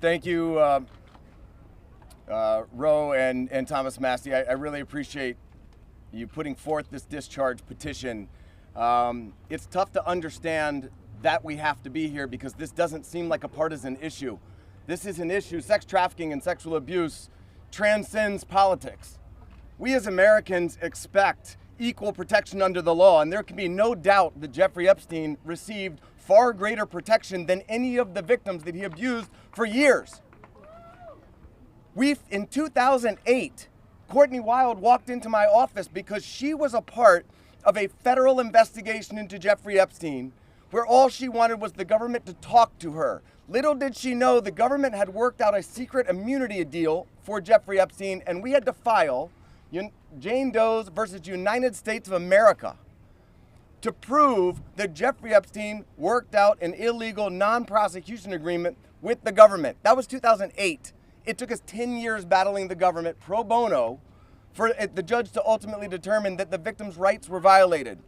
Thank you, Roe and Thomas Massie. I really appreciate you putting forth this discharge petition. It's tough to understand that we have to be here because this doesn't seem like a partisan issue. This is an issue, sex trafficking and sexual abuse transcends politics. We as Americans expect equal protection under the law, and there can be no doubt that Jeffrey Epstein received far greater protection than any of the victims that he abused for years. In 2008, Courtney Wild walked into my office because she was a part of a federal investigation into Jeffrey Epstein where all she wanted was the government to talk to her. Little did she know the government had worked out a secret immunity deal for Jeffrey Epstein, and we had to file Jane Doe's versus United States of America to prove that Jeffrey Epstein worked out an illegal non-prosecution agreement with the government. That was 2008. It took us 10 years battling the government pro bono for the judge to ultimately determine that the victims' rights were violated.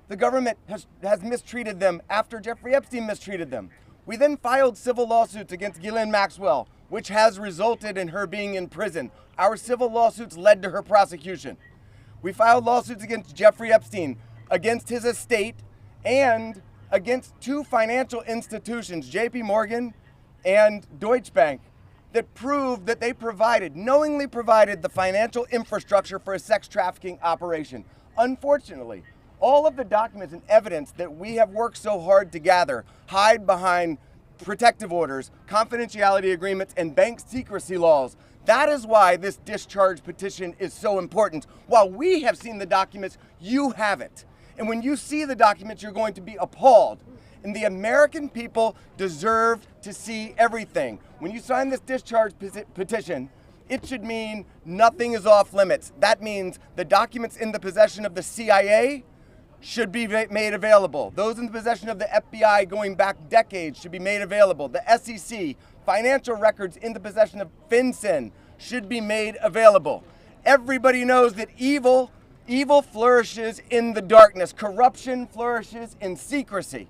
The government has mistreated them after Jeffrey Epstein mistreated them. We then filed civil lawsuits against Ghislaine Maxwell, which has resulted in her being in prison. Our civil lawsuits led to her prosecution. We filed lawsuits against Jeffrey Epstein, against his estate, and against two financial institutions, JP Morgan and Deutsche Bank, that proved that they knowingly provided the financial infrastructure for a sex trafficking operation. Unfortunately, all of the documents and evidence that we have worked so hard to gather hide behind protective orders, confidentiality agreements, and bank secrecy laws. That is why this discharge petition is so important. While we have seen the documents, you haven't. And when you see the documents, you're going to be appalled. And the American people deserve to see everything. When you sign this discharge petition, it should mean nothing is off limits. That means the documents in the possession of the CIA should be made available. Those in the possession of the FBI going back decades should be made available. The SEC, financial records in the possession of FinCEN should be made available. Everybody knows that evil flourishes in the darkness. Corruption flourishes in secrecy.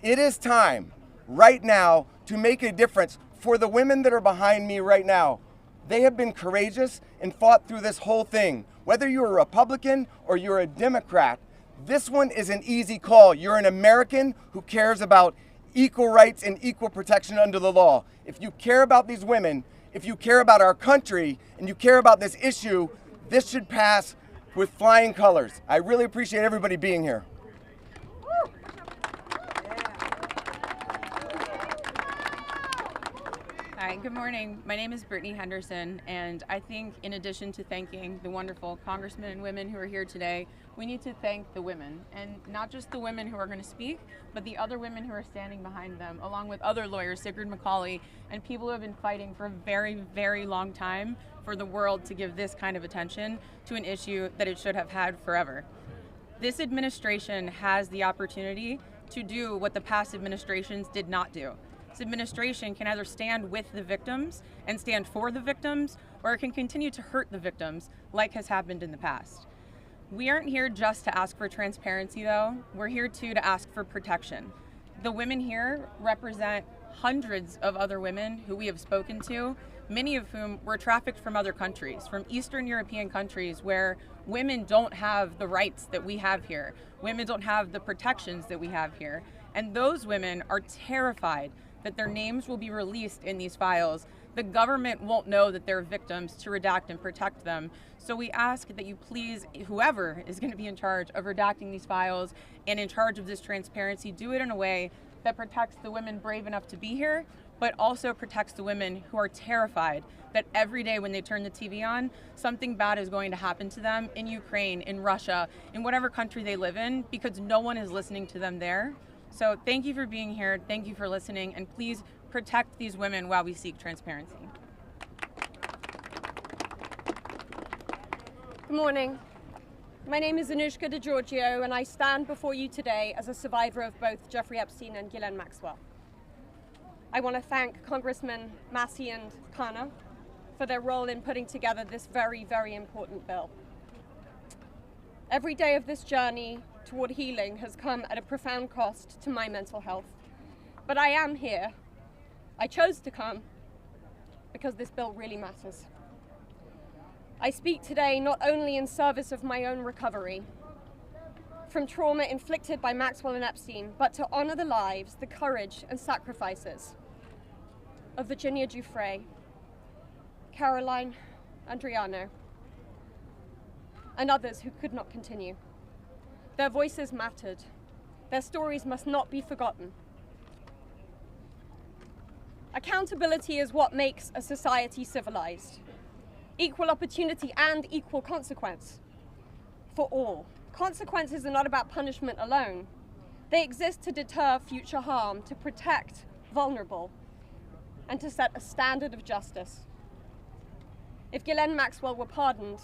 It is time right now to make a difference for the women that are behind me right now. They have been courageous and fought through this whole thing. Whether you're a Republican or you're a Democrat, this one is an easy call. You're an American who cares about equal rights and equal protection under the law. If you care about these women, if you care about our country, and you care about this issue, this should pass with flying colors. I really appreciate everybody being here. Hi, good morning. My name is Brittany Henderson, and I think in addition to thanking the wonderful congressmen and women who are here today, we need to thank the women, and not just the women who are going to speak, but the other women who are standing behind them, along with other lawyers, Sigrid McCauley, and people who have been fighting for a very, very long time for the world to give this kind of attention to an issue that it should have had forever. This administration has the opportunity to do what the past administrations did not do. This administration can either stand with the victims and stand for the victims, or it can continue to hurt the victims like has happened in the past. We aren't here just to ask for transparency, though. We're here too to ask for protection. The women here represent hundreds of other women who we have spoken to, many of whom were trafficked from other countries, from Eastern European countries where women don't have the rights that we have here. Women don't have the protections that we have here. And those women are terrified that their names will be released in these files. The government won't know that they're victims to redact and protect them. So we ask that you please, whoever is going to be in charge of redacting these files and in charge of this transparency, do it in a way that protects the women brave enough to be here, but also protects the women who are terrified that every day when they turn the TV on, something bad is going to happen to them in Ukraine, in Russia, in whatever country they live in, because no one is listening to them there. So thank you for being here, thank you for listening, and please protect these women while we seek transparency. Good morning. My name is Anushka DeGiorgio, and I stand before you today as a survivor of both Jeffrey Epstein and Ghislaine Maxwell. I want to thank Congressman Massie and Khanna for their role in putting together this very, very important bill. Every day of this journey toward healing has come at a profound cost to my mental health. But I am here I chose to come because this bill really matters. I speak today not only in service of my own recovery from trauma inflicted by Maxwell and Epstein, but to honor the lives, the courage and sacrifices of Virginia Giuffre, Caroline Andriano, and others who could not continue. Their voices mattered. Their stories must not be forgotten. Accountability is what makes a society civilized. Equal opportunity and equal consequence for all. Consequences are not about punishment alone. They exist to deter future harm, to protect vulnerable, and to set a standard of justice. If Ghislaine Maxwell were pardoned,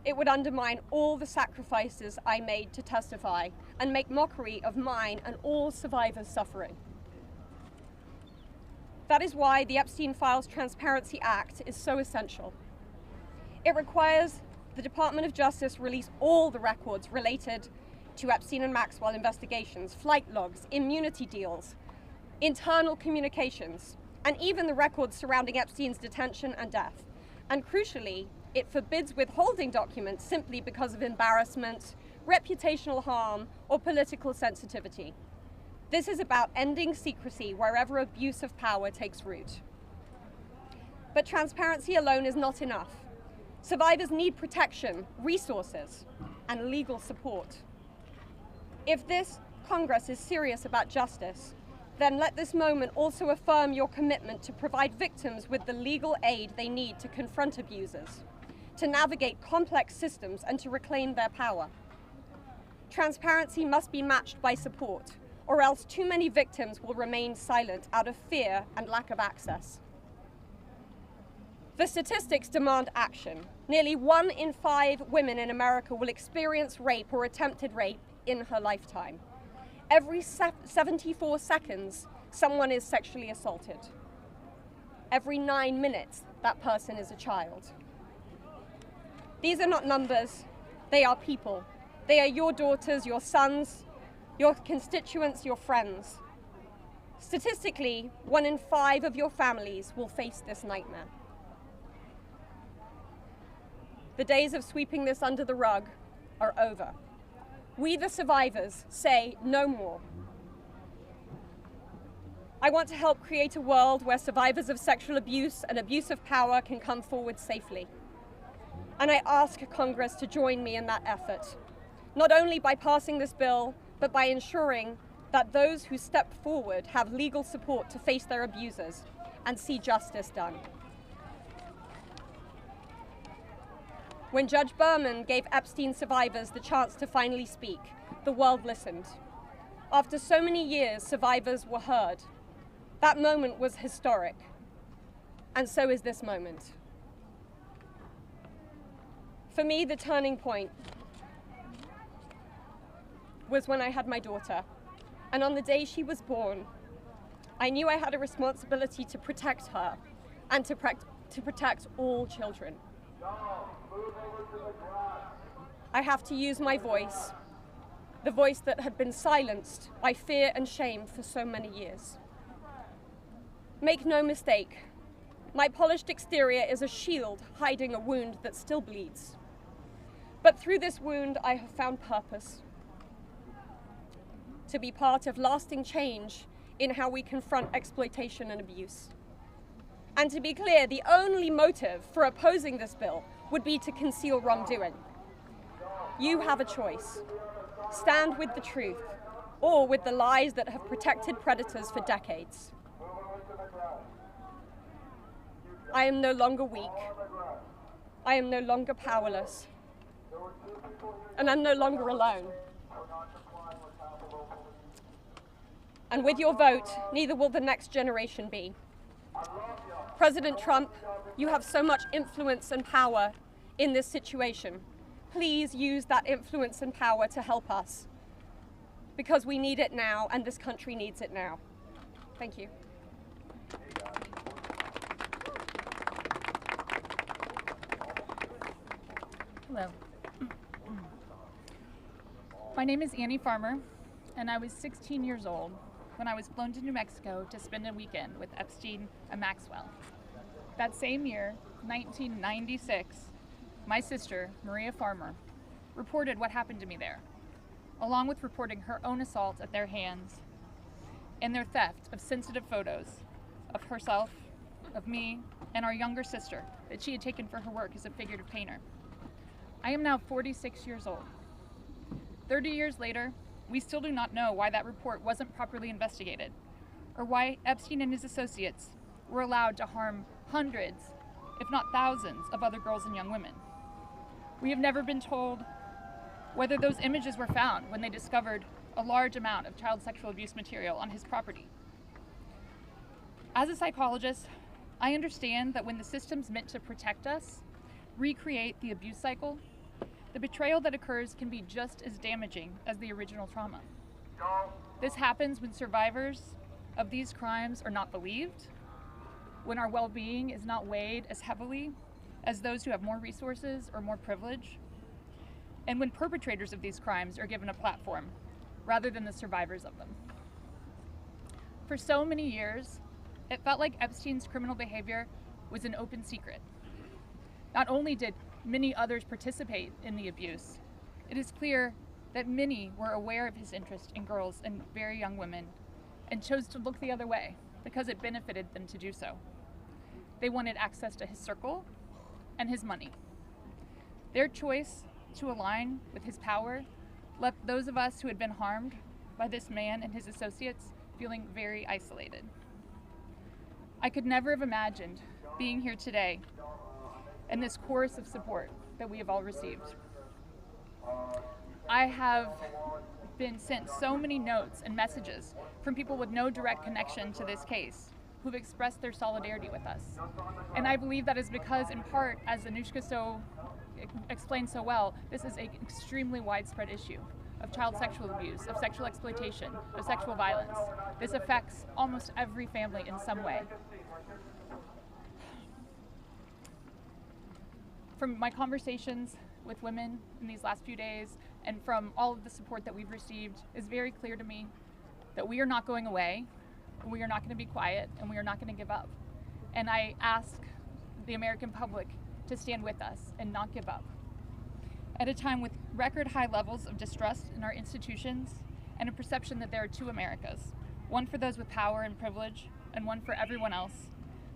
it would undermine all the sacrifices I made to testify and make mockery of mine and all survivors' suffering. That is why the Epstein Files Transparency Act is so essential. It requires the Department of Justice release all the records related to Epstein and Maxwell investigations, flight logs, immunity deals, internal communications, and even the records surrounding Epstein's detention and death. And crucially, it forbids withholding documents simply because of embarrassment, reputational harm, or political sensitivity. This is about ending secrecy wherever abuse of power takes root. But transparency alone is not enough. Survivors need protection, resources, and legal support. If this Congress is serious about justice, then let this moment also affirm your commitment to provide victims with the legal aid they need to confront abusers, to navigate complex systems, and to reclaim their power. Transparency must be matched by support, or else too many victims will remain silent out of fear and lack of access. The statistics demand action. Nearly 1 in 5 women in America will experience rape or attempted rape in her lifetime. Every 74 seconds, someone is sexually assaulted. Every 9 minutes, that person is a child. These are not numbers, they are people. They are your daughters, your sons, your constituents, your friends. Statistically, 1 in 5 of your families will face this nightmare. The days of sweeping this under the rug are over. We, the survivors, say no more. I want to help create a world where survivors of sexual abuse and abuse of power can come forward safely. And I ask Congress to join me in that effort, not only by passing this bill, but by ensuring that those who step forward have legal support to face their abusers and see justice done. When Judge Berman gave Epstein survivors the chance to finally speak, the world listened. After so many years, survivors were heard. That moment was historic, and so is this moment. For me, the turning point was when I had my daughter, and on the day she was born, I knew I had a responsibility to protect her and to protect all children. I have to use my voice, the voice that had been silenced by fear and shame for so many years. Make no mistake, my polished exterior is a shield hiding a wound that still bleeds. But through this wound, I have found purpose. To be part of lasting change in how we confront exploitation and abuse. And to be clear, the only motive for opposing this bill would be to conceal wrongdoing. You have a choice. Stand with the truth, or with the lies that have protected predators for decades. I am no longer weak. I am no longer powerless. And I'm no longer alone. And with your vote, neither will the next generation be. President Trump, you have so much influence and power in this situation. Please use that influence and power to help us, because we need it now and this country needs it now. Thank you. Hello. My name is Annie Farmer, and I was 16 years old when I was flown to New Mexico to spend a weekend with Epstein and Maxwell. That same year, 1996, my sister, Maria Farmer, reported what happened to me there, along with reporting her own assault at their hands and their theft of sensitive photos of herself, of me, and our younger sister that she had taken for her work as a figurative painter. I am now 46 years old. 30 years later, we still do not know why that report wasn't properly investigated, or why Epstein and his associates were allowed to harm hundreds, if not thousands, of other girls and young women. We have never been told whether those images were found when they discovered a large amount of child sexual abuse material on his property. As a psychologist, I understand that when the systems meant to protect us recreate the abuse cycle, the betrayal that occurs can be just as damaging as the original trauma. This happens when survivors of these crimes are not believed, when our well-being is not weighed as heavily as those who have more resources or more privilege, and when perpetrators of these crimes are given a platform rather than the survivors of them. For so many years, it felt like Epstein's criminal behavior was an open secret. Not only did many others participate in the abuse, it is clear that many were aware of his interest in girls and very young women and chose to look the other way because it benefited them to do so. They wanted access to his circle and his money. Their choice to align with his power left those of us who had been harmed by this man and his associates feeling very isolated. I could never have imagined being here today and this chorus of support that we have all received. I have been sent so many notes and messages from people with no direct connection to this case who've expressed their solidarity with us. And I believe that is because, in part, as Anushka explained so well, this is an extremely widespread issue of child sexual abuse, of sexual exploitation, of sexual violence. This affects almost every family in some way. From my conversations with women in these last few days and from all of the support that we've received, it's very clear to me that we are not going away, and we are not going to be quiet, and we are not going to give up. And I ask the American public to stand with us and not give up. At a time with record high levels of distrust in our institutions and a perception that there are two Americas, one for those with power and privilege and one for everyone else,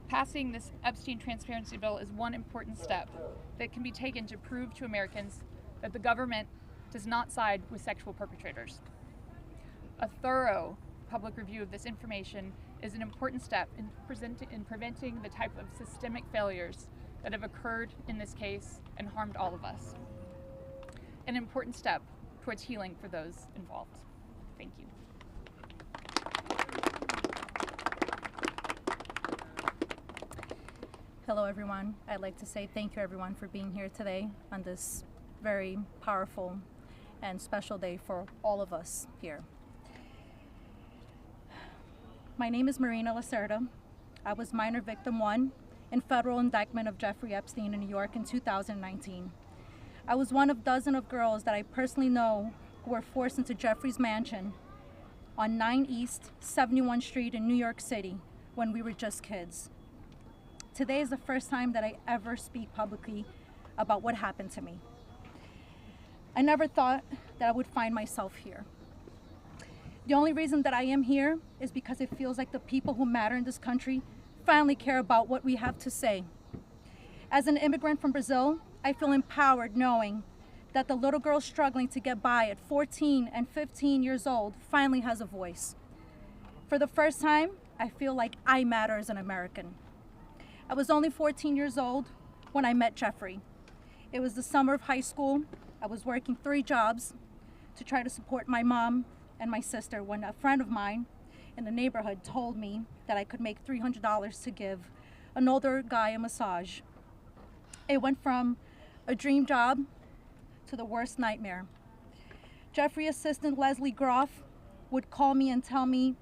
passing this Epstein transparency bill is one important step that can be taken to prove to Americans that the government does not side with sexual perpetrators. A thorough public review of this information is an important step in preventing the type of systemic failures that have occurred in this case and harmed all of us. An important step towards healing for those involved. Thank you. Hello everyone. I'd like to say thank you everyone for being here today on this very powerful and special day for all of us here. My name is Marina Lacerda. I was minor victim 1 in federal indictment of Jeffrey Epstein in New York in 2019. I was one of dozens of girls that I personally know who were forced into Jeffrey's mansion on 9 East 71 Street in New York City when we were just kids. Today is the first time that I ever speak publicly about what happened to me. I never thought that I would find myself here. The only reason that I am here is because it feels like the people who matter in this country finally care about what we have to say. As an immigrant from Brazil, I feel empowered knowing that the little girl struggling to get by at 14 and 15 years old finally has a voice. For the first time, I feel like I matter as an American. I was only 14 years old when I met Jeffrey. It was the summer of high school. I was working 3 jobs to try to support my mom and my sister when a friend of mine in the neighborhood told me that I could make $300 to give an older guy a massage. It went from a dream job to the worst nightmare. Jeffrey assistant Leslie Groff would call me and tell me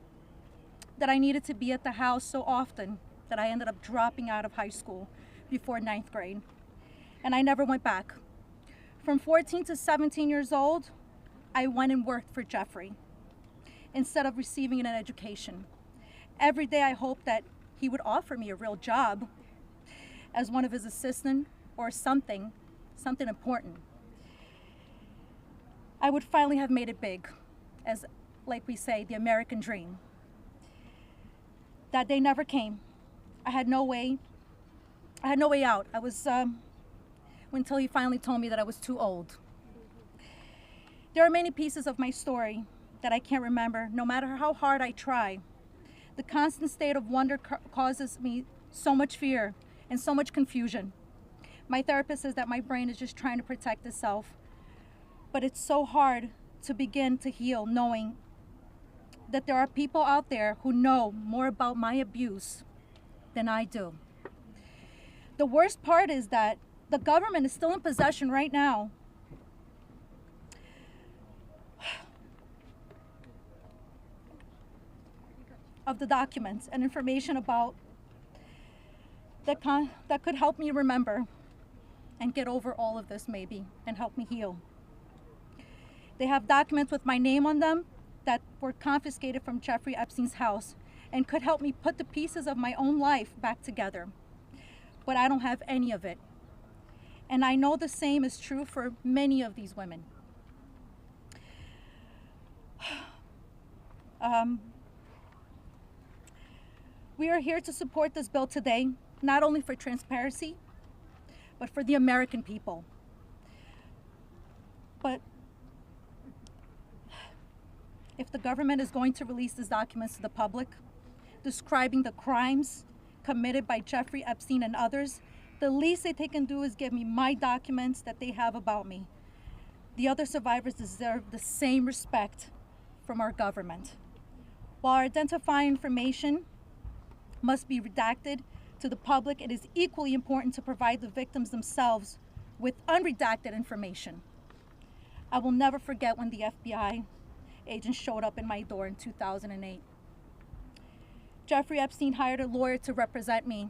that I needed to be at the house so often that I ended up dropping out of high school before 9th grade. And I never went back. From 14 to 17 years old, I went and worked for Jeffrey. instead of receiving an education. Every day I hoped that he would offer me a real job as one of his assistants or something important. I would finally have made it big, as, like we say, the American dream. That day never came. I had no way out. I was, until he finally told me that I was too old. There are many pieces of my story that I can't remember, no matter how hard I try. The constant state of wonder causes me so much fear and so much confusion. My therapist says that my brain is just trying to protect itself, but it's so hard to begin to heal knowing that there are people out there who know more about my abuse than I do. The worst part is that the government is still in possession right now of the documents and information about that could help me remember and get over all of this maybe and help me heal. They have documents with my name on them that were confiscated from Jeffrey Epstein's house and could help me put the pieces of my own life back together. But I don't have any of it. And I know the same is true for many of these women. We are here to support this bill today, not only for transparency, but for the American people. But if the government is going to release these documents to the public, describing the crimes committed by Jeffrey Epstein and others, the least that they can do is give me my documents that they have about me. The other survivors deserve the same respect from our government. While our identifying information must be redacted to the public, it is equally important to provide the victims themselves with unredacted information. I will never forget when the FBI agent showed up in my door in 2008. Jeffrey Epstein hired a lawyer to represent me,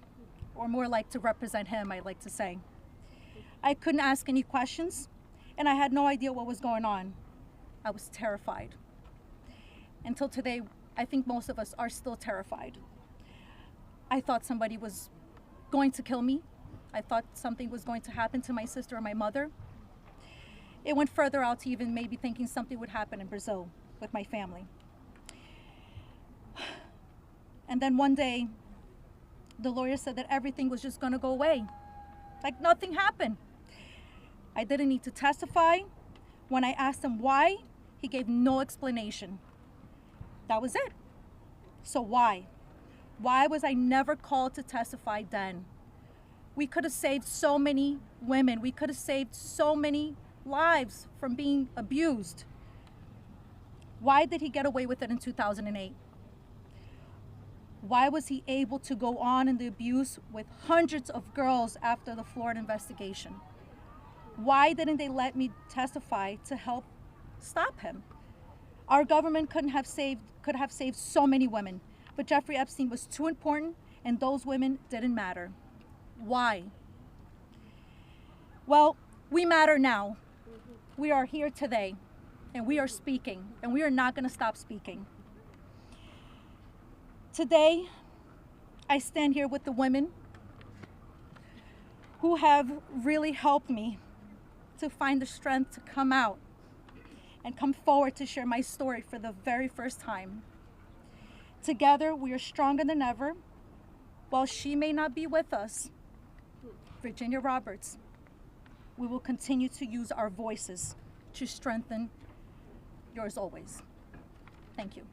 or more like to represent him, I like to say. I couldn't ask any questions, and I had no idea what was going on. I was terrified. Until today, I think most of us are still terrified. I thought somebody was going to kill me. I thought something was going to happen to my sister or my mother. It went further out to even maybe thinking something would happen in Brazil with my family. And then one day, the lawyer said that everything was just going to go away, like nothing happened. I didn't need to testify. When I asked him why, he gave no explanation. That was it. So why? Why was I never called to testify then? We could have saved so many women. We could have saved so many lives from being abused. Why did he get away with it in 2008? Why was he able to go on in the abuse with hundreds of girls after the Florida investigation? Why didn't they let me testify to help stop him? Our government could have saved so many women, but Jeffrey Epstein was too important and those women didn't matter. Why? Well, we matter now. We are here today and we are speaking and we are not going to stop speaking. Today, I stand here with the women who have really helped me to find the strength to come out and come forward to share my story for the very first time. Together, we are stronger than ever. While she may not be with us, Virginia Roberts, we will continue to use our voices to strengthen yours always. Thank you.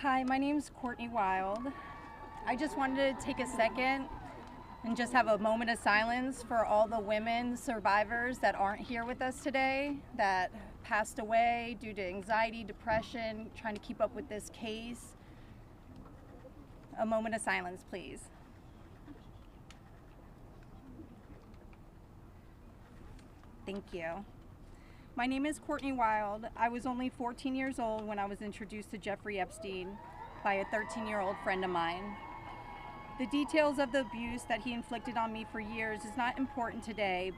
Hi, my name's Courtney Wild. I just wanted to take a second and just have a moment of silence for all the women survivors that aren't here with us today, that passed away due to anxiety, depression, trying to keep up with this case. A moment of silence, please. Thank you. My name is Courtney Wild. I was only 14 years old when I was introduced to Jeffrey Epstein by a 13-year-old friend of mine. The details of the abuse that he inflicted on me for years is not important today.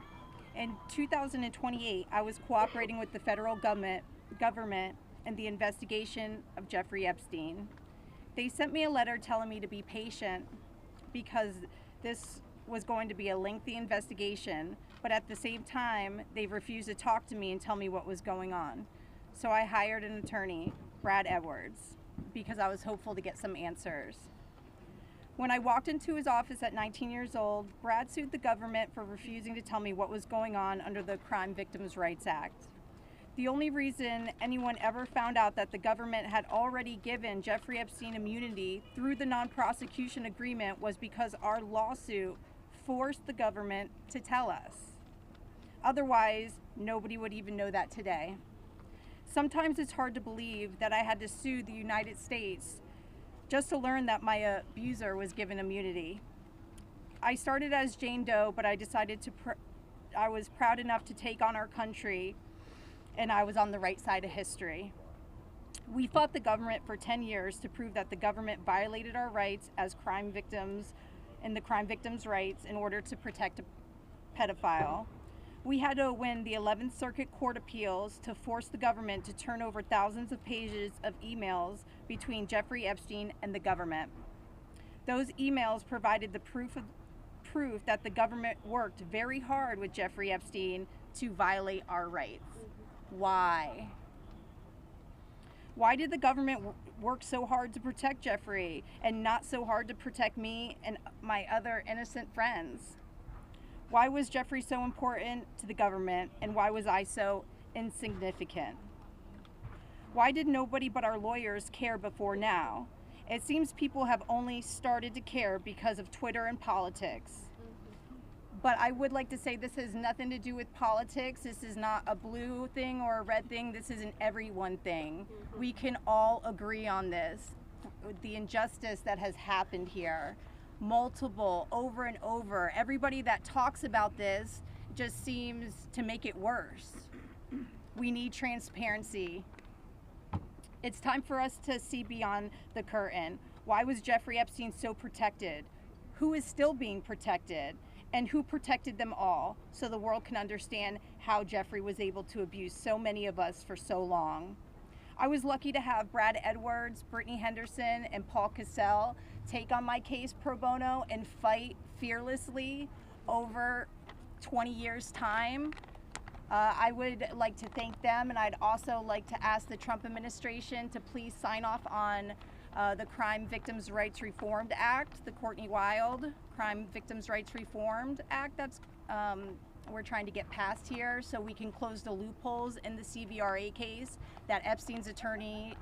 In 2028, I was cooperating with the federal government in the investigation of Jeffrey Epstein. They sent me a letter telling me to be patient because this was going to be a lengthy investigation, but at the same time, they refused to talk to me and tell me what was going on. So I hired an attorney, Brad Edwards, because I was hopeful to get some answers. When I walked into his office at 19 years old, Brad sued the government for refusing to tell me what was going on under the Crime Victims' Rights Act. The only reason anyone ever found out that the government had already given Jeffrey Epstein immunity through the non-prosecution agreement was because our lawsuit forced the government to tell us. Otherwise, nobody would even know that today. Sometimes it's hard to believe that I had to sue the United States just to learn that my abuser was given immunity. I started as Jane Doe, but I decided I was proud enough to take on our country, and I was on the right side of history. We fought the government for 10 years to prove that the government violated our rights as crime victims and the crime victims' rights in order to protect a pedophile. We had to win the 11th Circuit Court Appeals to force the government to turn over thousands of pages of emails between Jeffrey Epstein and the government. Those emails provided the proof that the government worked very hard with Jeffrey Epstein to violate our rights. Why? Why did the government work so hard to protect Jeffrey and not so hard to protect me and my other innocent friends? Why was Jeffrey so important to the government, and why was I so insignificant? Why did nobody but our lawyers care before now? It seems people have only started to care because of Twitter and politics. But I would like to say this has nothing to do with politics. This is not a blue thing or a red thing. This is an everyone thing. We can all agree on this. The injustice that has happened here. Multiple, over and over. Everybody that talks about this just seems to make it worse. We need transparency. It's time for us to see beyond the curtain. Why was Jeffrey Epstein so protected? Who is still being protected? And who protected them all, so the world can understand how Jeffrey was able to abuse so many of us for so long. I was lucky to have Brad Edwards, Brittany Henderson, and Paul Cassell take on my case pro bono and fight fearlessly over 20 years' time. I would like to thank them, and I'd also like to ask the Trump administration to please sign off on the Crime Victims' Rights Reformed Act, the Courtney Wild Crime Victims' Rights Reformed Act that's we're trying to get passed here, so we can close the loopholes in the CVRA case that Epstein's attorney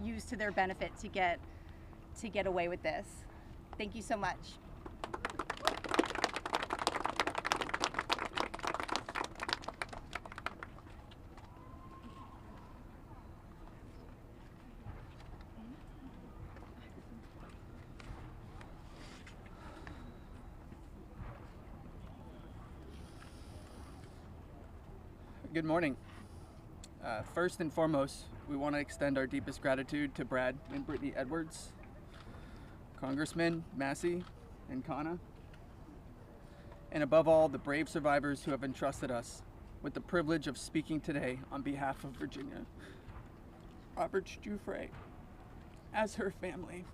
used to their benefit to get away with this. Thank you so much. Good morning. First and foremost, we want to extend our deepest gratitude to Brad and Brittany Edwards, Congressman Massie and Khanna, and above all, the brave survivors who have entrusted us with the privilege of speaking today on behalf of Virginia Roberts Giuffre as her family.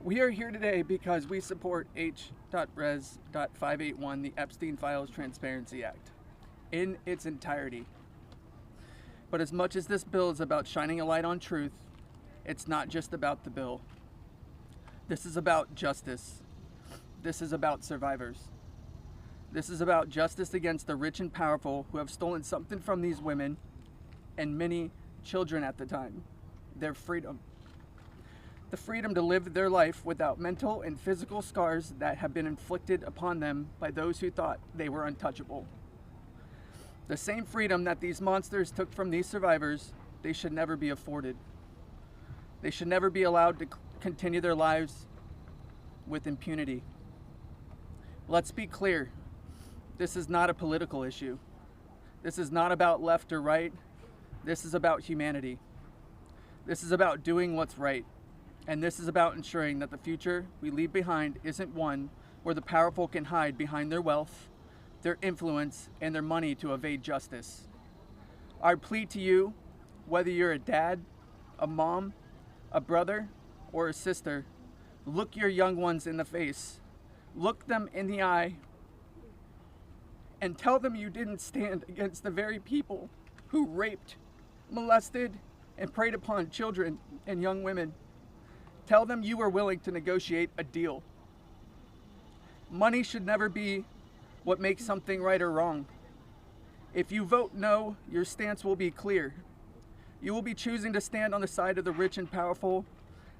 We are here today because we support H.Res.581, the Epstein Files Transparency Act, in its entirety. But as much as this bill is about shining a light on truth, it's not just about the bill. This is about justice. This is about survivors. This is about justice against the rich and powerful who have stolen something from these women and many children at the time, their freedom. The freedom to live their life without mental and physical scars that have been inflicted upon them by those who thought they were untouchable. The same freedom that these monsters took from these survivors, they should never be afforded. They should never be allowed to continue their lives with impunity. Let's be clear, this is not a political issue. This is not about left or right. This is about humanity. This is about doing what's right. And this is about ensuring that the future we leave behind isn't one where the powerful can hide behind their wealth, their influence, and their money to evade justice. Our plea to you, whether you're a dad, a mom, a brother, or a sister, look your young ones in the face, look them in the eye, and tell them you didn't stand against the very people who raped, molested, and preyed upon children and young women. Tell them you were willing to negotiate a deal. Money should never be what makes something right or wrong. If you vote no, your stance will be clear. You will be choosing to stand on the side of the rich and powerful,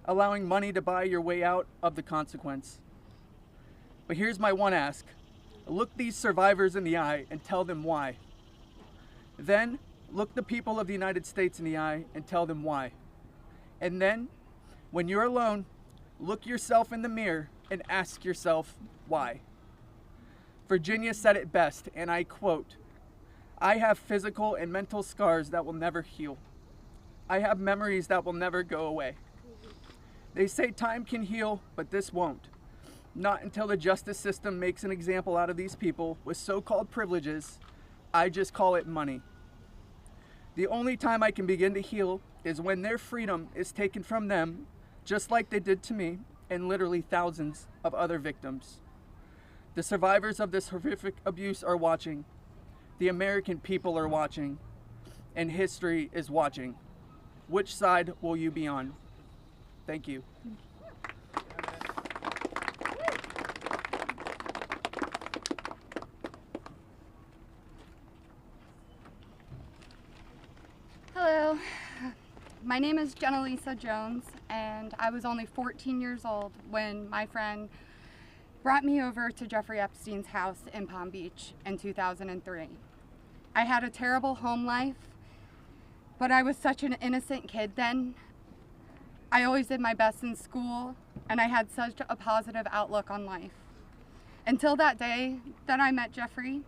allowing money to buy your way out of the consequence. But here's my one ask. Look these survivors in the eye and tell them why. Then, look the people of the United States in the eye and tell them why. And then, when you're alone, look yourself in the mirror and ask yourself why. Virginia said it best, and I quote, "I have physical and mental scars that will never heal. I have memories that will never go away. They say time can heal, but this won't. Not until the justice system makes an example out of these people with so-called privileges. I just call it money. The only time I can begin to heal is when their freedom is taken from them, just like they did to me and literally thousands of other victims. The survivors of this horrific abuse are watching. The American people are watching. And history is watching. Which side will you be on?" Thank you. Hello, my name is Jenna-Lisa Jones, and I was only 14 years old when my friend brought me over to Jeffrey Epstein's house in Palm Beach in 2003. I had a terrible home life, but I was such an innocent kid then. I always did my best in school, and I had such a positive outlook on life. Until that day that I met Jeffrey,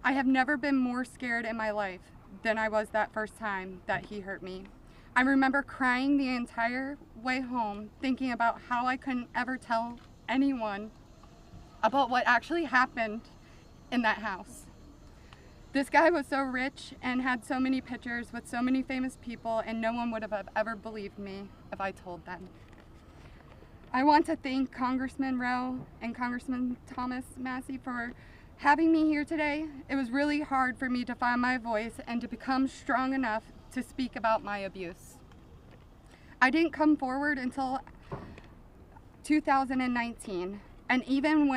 I have never been more scared in my life than I was that first time that he hurt me. I remember crying the entire way home, thinking about how I couldn't ever tell anyone about what actually happened in that house. This guy was so rich and had so many pictures with so many famous people, and no one would have ever believed me if I told them. I want to thank Congressman Rowe and Congressman Thomas Massie for having me here today. It was really hard for me to find my voice and to become strong enough to speak about my abuse. I didn't come forward until 2019, and even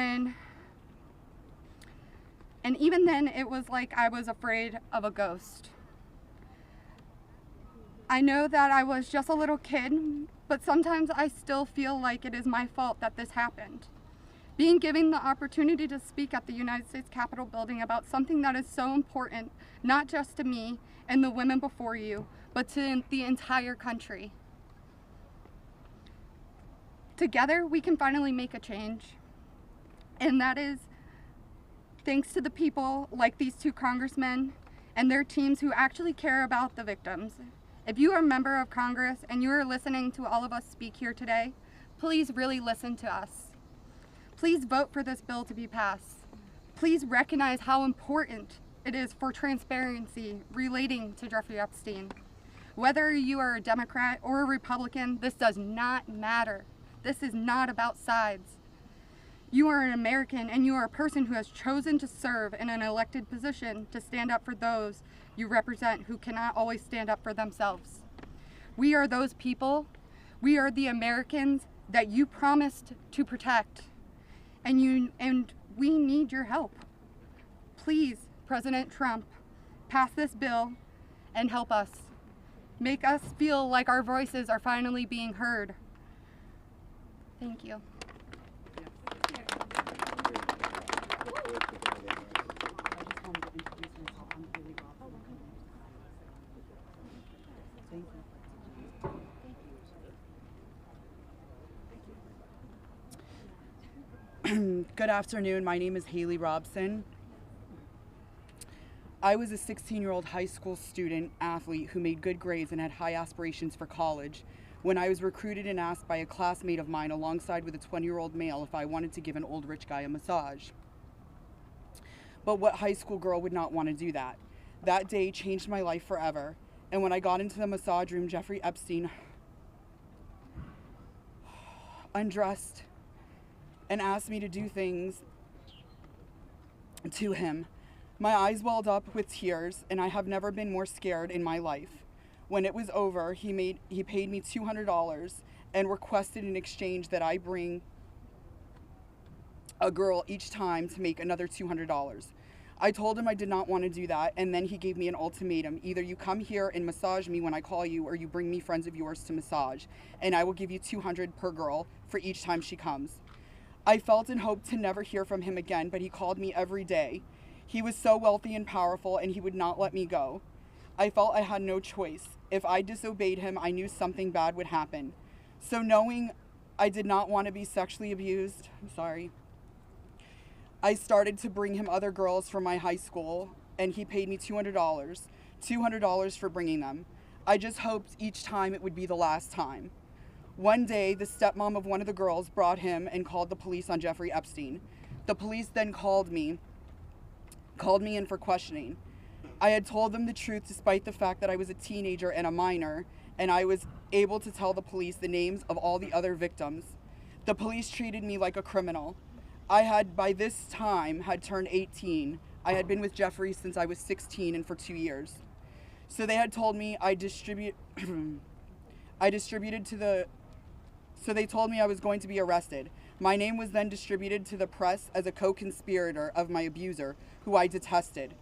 then it was like I was afraid of a ghost. I know that I was just a little kid, but sometimes I still feel like it is my fault that this happened. Being given the opportunity to speak at the United States Capitol building about something that is so important, not just to me and the women before you, but to the entire country. Together, we can finally make a change. And that is thanks to the people like these two congressmen and their teams who actually care about the victims. If you are a member of Congress and you are listening to all of us speak here today, please really listen to us. Please vote for this bill to be passed. Please recognize how important it is for transparency relating to Jeffrey Epstein. Whether you are a Democrat or a Republican, this does not matter. This is not about sides. You are an American, and you are a person who has chosen to serve in an elected position to stand up for those you represent who cannot always stand up for themselves. We are those people. We are the Americans that you promised to protect, and we need your help. Please, President Trump, pass this bill and help us. Make us feel like our voices are finally being heard. Thank you. Good afternoon. My name is Haley Robson. I was a 16-year-old high school student athlete who made good grades and had high aspirations for college, when I was recruited and asked by a classmate of mine alongside with a 20-year-old male if I wanted to give an old rich guy a massage. But what high school girl would not want to do that? That day changed my life forever. And when I got into the massage room, Jeffrey Epstein undressed and asked me to do things to him. My eyes welled up with tears, and I have never been more scared in my life. When it was over, he paid me $200 and requested in exchange that I bring a girl each time to make another $200. I told him I did not want to do that, and then he gave me an ultimatum. Either you come here and massage me when I call you, or you bring me friends of yours to massage, and I will give you $200 per girl for each time she comes. I felt and hoped to never hear from him again, but he called me every day. He was so wealthy and powerful, and he would not let me go. I felt I had no choice. If I disobeyed him, I knew something bad would happen. So knowing I did not want to be sexually abused, I started to bring him other girls from my high school, and he paid me $200 for bringing them. I just hoped each time it would be the last time. One day, the stepmom of one of the girls brought him and called the police on Jeffrey Epstein. The police then called me in for questioning. I had told them the truth despite the fact that I was a teenager and a minor, and I was able to tell the police the names of all the other victims. The police treated me like a criminal. I had, by this time, had turned 18. I had been with Jeffrey since I was 16 and for 2 years. So they had told me So they told me I was going to be arrested. My name was then distributed to the press as a co-conspirator of my abuser, who I detested.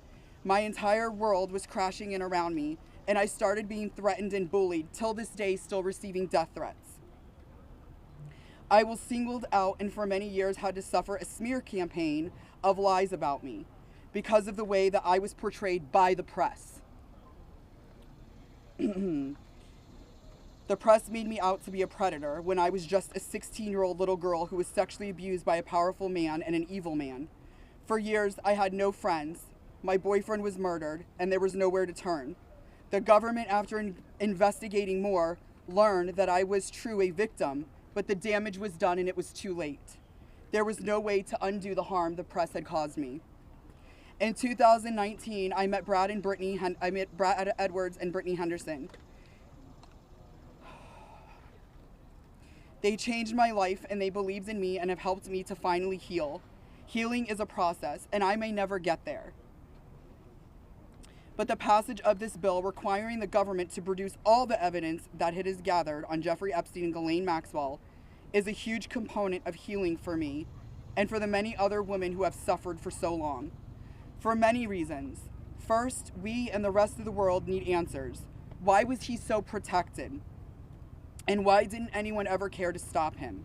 My entire world was crashing in around me, and I started being threatened and bullied, till this day still receiving death threats. I was singled out and for many years had to suffer a smear campaign of lies about me because of the way that I was portrayed by the press. The press made me out to be a predator when I was just a 16-year-old little girl who was sexually abused by a powerful man and an evil man. For years, I had no friends. My boyfriend was murdered, and there was nowhere to turn. The government, after investigating more, learned that I was true a victim, but the damage was done and it was too late. There was no way to undo the harm the press had caused me. In 2019, I met Brad Edwards and Brittany Henderson. They changed my life, and they believed in me and have helped me to finally heal. Healing is a process, and I may never get there. But the passage of this bill requiring the government to produce all the evidence that it has gathered on Jeffrey Epstein and Ghislaine Maxwell is a huge component of healing for me and for the many other women who have suffered for so long. For many reasons. First, we and the rest of the world need answers. Why was he so protected? And why didn't anyone ever care to stop him?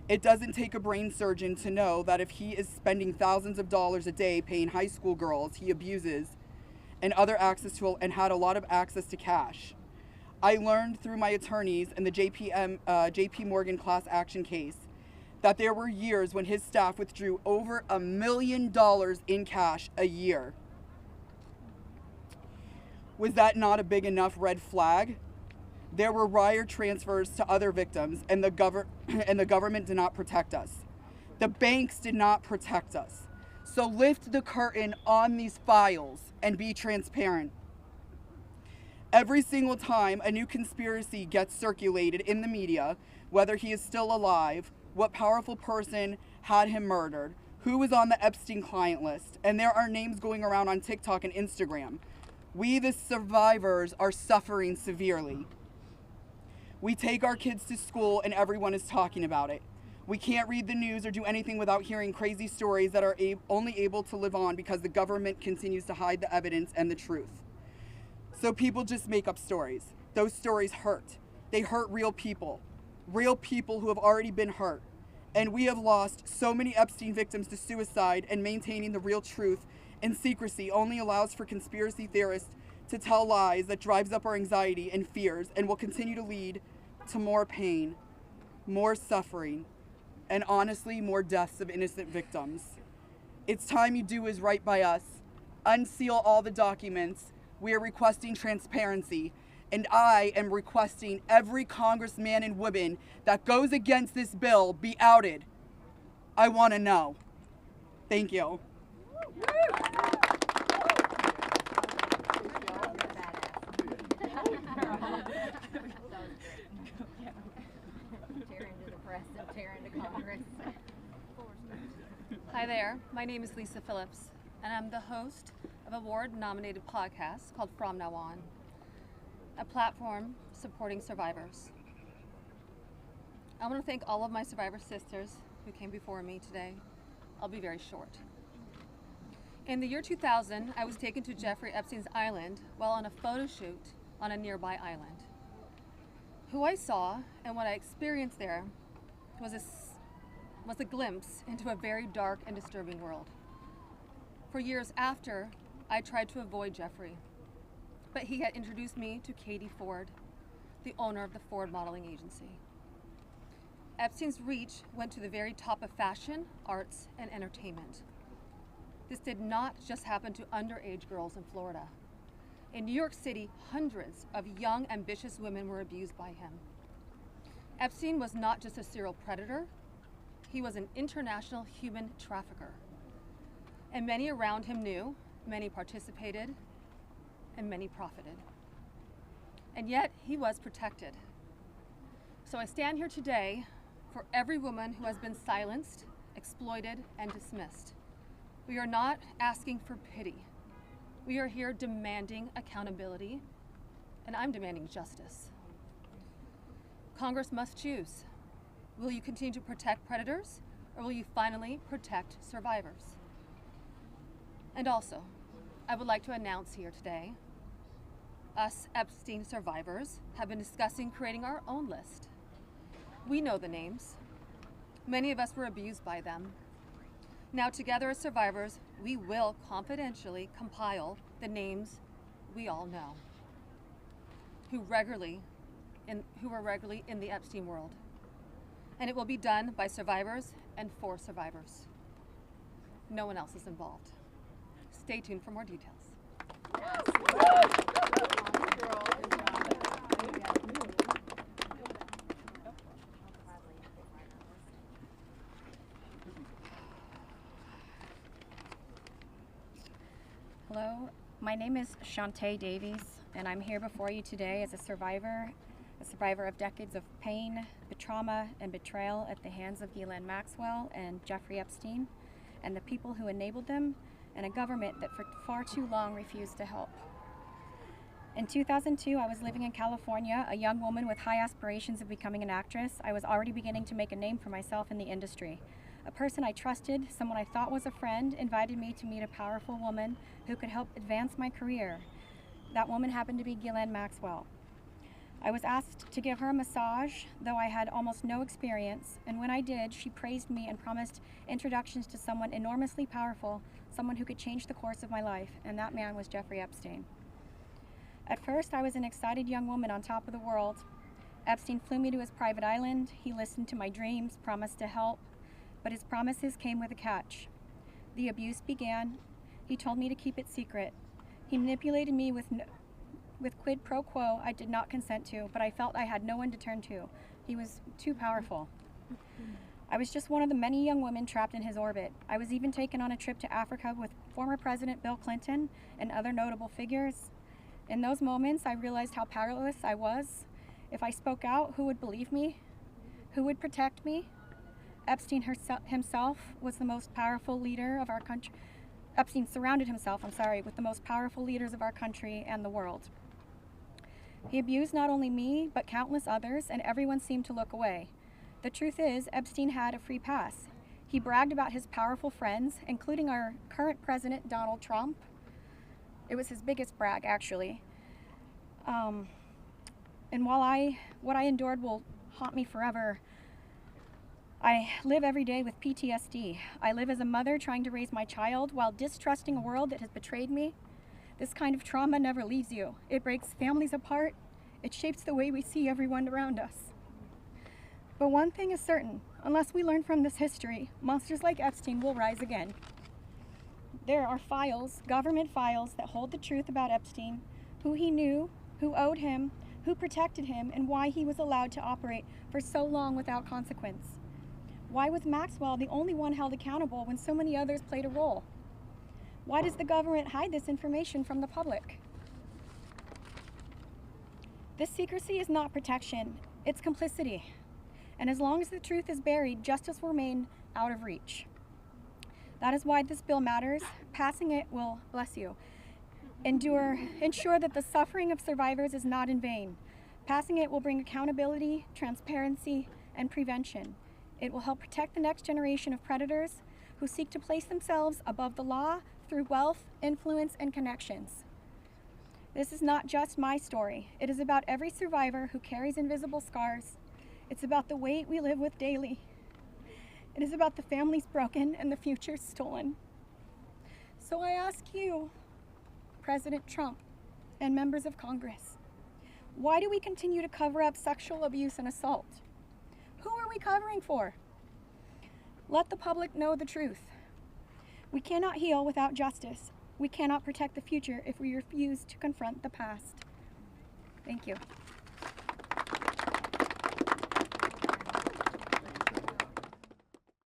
It doesn't take a brain surgeon to know that if he is spending thousands of dollars a day paying high school girls he abuses and had a lot of access to cash. I learned through my attorneys in the JP Morgan class action case that there were years when his staff withdrew over $1 million in cash a year. Was that not a big enough red flag? There were wire transfers to other victims, and the government did not protect us. The banks did not protect us. So lift the curtain on these files and be transparent. Every single time a new conspiracy gets circulated in the media, whether he is still alive, what powerful person had him murdered, who was on the Epstein client list, and there are names going around on TikTok and Instagram, we, the survivors, are suffering severely. We take our kids to school and everyone is talking about it. We can't read the news or do anything without hearing crazy stories that are only able to live on because the government continues to hide the evidence and the truth. So people just make up stories. Those stories hurt. They hurt real people who have already been hurt. And we have lost so many Epstein victims to suicide, and maintaining the real truth in secrecy only allows for conspiracy theorists to tell lies that drives up our anxiety and fears and will continue to lead to more pain, more suffering, and honestly, more deaths of innocent victims. It's time you do is right by us. Unseal all the documents. We are requesting transparency. And I am requesting every congressman and woman that goes against this bill be outed. I want to know. Thank you. Hi there, my name is Lisa Phillips, and I'm the host of a award-nominated podcast called From Now On, a platform supporting survivors. I want to thank all of my survivor sisters who came before me today. I'll be very short. In the year 2000, I was taken to Jeffrey Epstein's island while on a photo shoot on a nearby island. Who I saw and what I experienced there was a glimpse into a very dark and disturbing world. For years after, I tried to avoid Jeffrey, but he had introduced me to Katie Ford, the owner of the Ford Modeling Agency. Epstein's reach went to the very top of fashion, arts, and entertainment. This did not just happen to underage girls in Florida. In New York City, hundreds of young, ambitious women were abused by him. Epstein was not just a serial predator, he was an international human trafficker. And many around him knew, many participated, and many profited. And yet, he was protected. So I stand here today for every woman who has been silenced, exploited, and dismissed. We are not asking for pity. We are here demanding accountability, and I'm demanding justice. Congress must choose. Will you continue to protect predators, or will you finally protect survivors? And also, I would like to announce here today, us Epstein survivors have been discussing creating our own list. We know the names. Many of us were abused by them. Now together as survivors, we will confidentially compile the names we all know, who were regularly in the Epstein world. And it will be done by survivors and for survivors. No one else is involved. Stay tuned for more details. Hello, my name is Shantae Davies, and I'm here before you today as a survivor of decades of pain, trauma, and betrayal at the hands of Ghislaine Maxwell and Jeffrey Epstein, and the people who enabled them, and a government that for far too long refused to help. In 2002, I was living in California, a young woman with high aspirations of becoming an actress. I was already beginning to make a name for myself in the industry. A person I trusted, someone I thought was a friend, invited me to meet a powerful woman who could help advance my career. That woman happened to be Ghislaine Maxwell. I was asked to give her a massage, though I had almost no experience, and when I did, she praised me and promised introductions to someone enormously powerful, someone who could change the course of my life, and that man was Jeffrey Epstein. At first, I was an excited young woman on top of the world. Epstein flew me to his private island. He listened to my dreams, promised to help, but his promises came with a catch. The abuse began. He told me to keep it secret. He manipulated me with quid pro quo I did not consent to, but I felt I had no one to turn to. He was too powerful. I was just one of the many young women trapped in his orbit. I was even taken on a trip to Africa with former President Bill Clinton and other notable figures. In those moments, I realized how powerless I was. If I spoke out, who would believe me? Who would protect me? Epstein himself was the most powerful leader of our country. Epstein surrounded himself, with the most powerful leaders of our country and the world. He abused not only me, but countless others, and everyone seemed to look away. The truth is, Epstein had a free pass. He bragged about his powerful friends, including our current president, Donald Trump. It was his biggest brag, actually. And while what I endured will haunt me forever, I live every day with PTSD. I live as a mother trying to raise my child while distrusting a world that has betrayed me. This kind of trauma never leaves you. It breaks families apart. It shapes the way we see everyone around us. But one thing is certain, unless we learn from this history, monsters like Epstein will rise again. There are files, government files, that hold the truth about Epstein, who he knew, who owed him, who protected him, and why he was allowed to operate for so long without consequence. Why was Maxwell the only one held accountable when so many others played a role? Why does the government hide this information from the public? This secrecy is not protection, it's complicity. And as long as the truth is buried, justice will remain out of reach. That is why this bill matters. Passing it will, bless you, ensure that the suffering of survivors is not in vain. Passing it will bring accountability, transparency, and prevention. It will help protect the next generation of predators who seek to place themselves above the law through wealth, influence, and connections. This is not just my story. It is about every survivor who carries invisible scars. It's about the weight we live with daily. It is about the families broken and the futures stolen. So I ask you, President Trump and members of Congress, why do we continue to cover up sexual abuse and assault? Who are we covering for? Let the public know the truth. We cannot heal without justice. We cannot protect the future if we refuse to confront the past. Thank you.